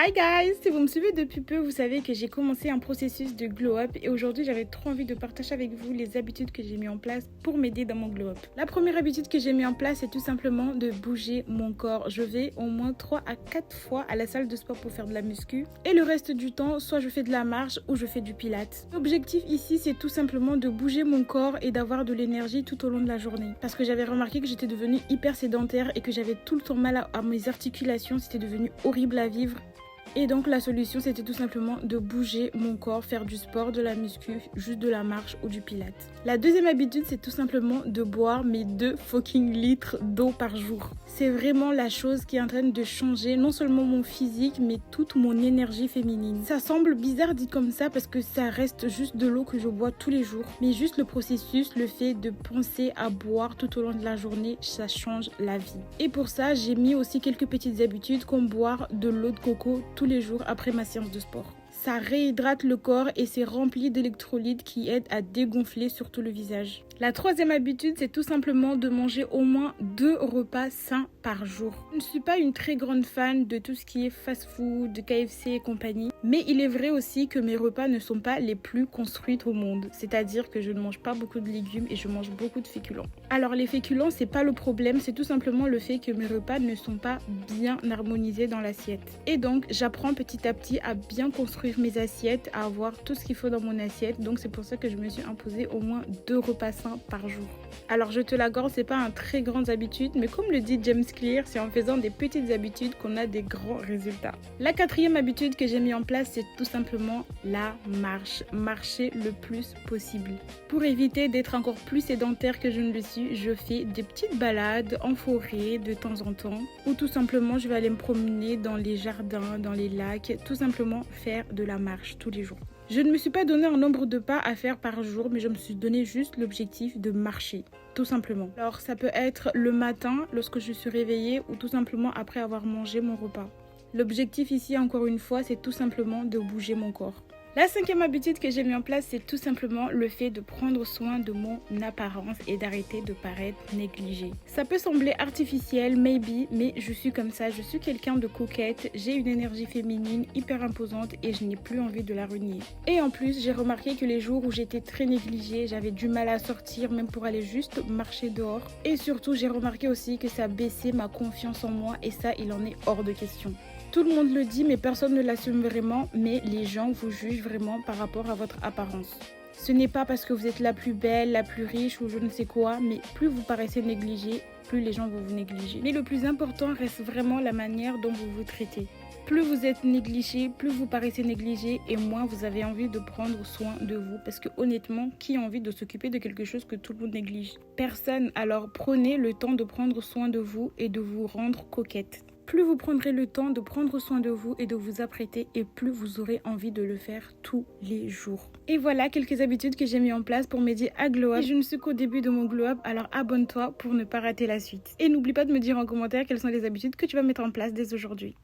Hi guys, si vous me suivez depuis peu, vous savez que j'ai commencé un processus de glow up et aujourd'hui j'avais trop envie de partager avec vous les habitudes que j'ai mis en place pour m'aider dans mon glow up. La première habitude que j'ai mis en place c'est tout simplement de bouger mon corps. Je vais au moins 3 à 4 fois à la salle de sport pour faire de la muscu et le reste du temps soit je fais de la marche ou je fais du pilates. L'objectif ici c'est tout simplement de bouger mon corps et d'avoir de l'énergie tout au long de la journée parce que j'avais remarqué que j'étais devenue hyper sédentaire et que j'avais tout le temps mal à mes articulations, c'était devenu horrible à vivre. Et donc la solution c'était tout simplement de bouger mon corps, faire du sport, de la muscu, juste de la marche ou du pilates. La deuxième habitude c'est tout simplement de boire mes 2 fucking litres d'eau par jour. C'est vraiment la chose qui est en train de changer non seulement mon physique mais toute mon énergie féminine. Ça semble bizarre dit comme ça parce que ça reste juste de l'eau que je bois tous les jours. Mais juste le processus, le fait de penser à boire tout au long de la journée, ça change la vie. Et pour ça j'ai mis aussi quelques petites habitudes comme boire de l'eau de coco tous les jours après ma séance de sport. Ça réhydrate le corps et c'est rempli d'électrolytes qui aident à dégonfler surtout le visage. La troisième habitude, c'est tout simplement de manger au moins 2 repas sains par jour. Je ne suis pas une très grande fan de tout ce qui est fast-food, de KFC et compagnie, mais il est vrai aussi que mes repas ne sont pas les plus construits au monde. C'est-à-dire que je ne mange pas beaucoup de légumes et je mange beaucoup de féculents. Alors les féculents, c'est pas le problème, c'est tout simplement le fait que mes repas ne sont pas bien harmonisés dans l'assiette. Et donc, j'apprends petit à petit à bien construire mes assiettes, à avoir tout ce qu'il faut dans mon assiette. Donc c'est pour ça que je me suis imposé au moins 2 repas sains par jour. Alors je te l'accorde, c'est pas un très grande habitude, mais comme le dit James Clear, c'est en faisant des petites habitudes qu'on a des grands résultats. La quatrième habitude que j'ai mis en place, c'est tout simplement la marche. Marcher le plus possible. Pour éviter d'être encore plus sédentaire que je ne le suis, je fais des petites balades en forêt de temps en temps, ou tout simplement je vais aller me promener dans les jardins, dans les lacs, tout simplement faire de la marche tous les jours. Je ne me suis pas donné un nombre de pas à faire par jour, mais je me suis donné juste l'objectif de marcher, tout simplement. Alors ça peut être le matin, lorsque je suis réveillée, ou tout simplement après avoir mangé mon repas. L'objectif ici, encore une fois, c'est tout simplement de bouger mon corps. La cinquième habitude que j'ai mis en place, c'est tout simplement le fait de prendre soin de mon apparence et d'arrêter de paraître négligée. Ça peut sembler artificiel, maybe, mais je suis comme ça. Je suis quelqu'un de coquette, j'ai une énergie féminine hyper imposante et je n'ai plus envie de la renier. Et en plus, j'ai remarqué que les jours où j'étais très négligée, j'avais du mal à sortir, même pour aller juste marcher dehors. Et surtout, j'ai remarqué aussi que ça baissait ma confiance en moi et ça, il en est hors de question. Tout le monde le dit, mais personne ne l'assume vraiment, mais les gens vous jugent vraiment par rapport à votre apparence. Ce n'est pas parce que vous êtes la plus belle, la plus riche ou je ne sais quoi, mais plus vous paraissez négligé, plus les gens vont vous négliger. Mais le plus important reste vraiment la manière dont vous vous traitez. Plus vous êtes négligé, plus vous paraissez négligé et moins vous avez envie de prendre soin de vous. Parce que honnêtement, qui a envie de s'occuper de quelque chose que tout le monde néglige? Personne. Alors prenez le temps de prendre soin de vous et de vous rendre coquette. Plus vous prendrez le temps de prendre soin de vous et de vous apprêter et plus vous aurez envie de le faire tous les jours. Et voilà quelques habitudes que j'ai mis en place pour m'aider à glow up. Et je ne suis qu'au début de mon glow up, alors abonne-toi pour ne pas rater la suite. Et n'oublie pas de me dire en commentaire quelles sont les habitudes que tu vas mettre en place dès aujourd'hui.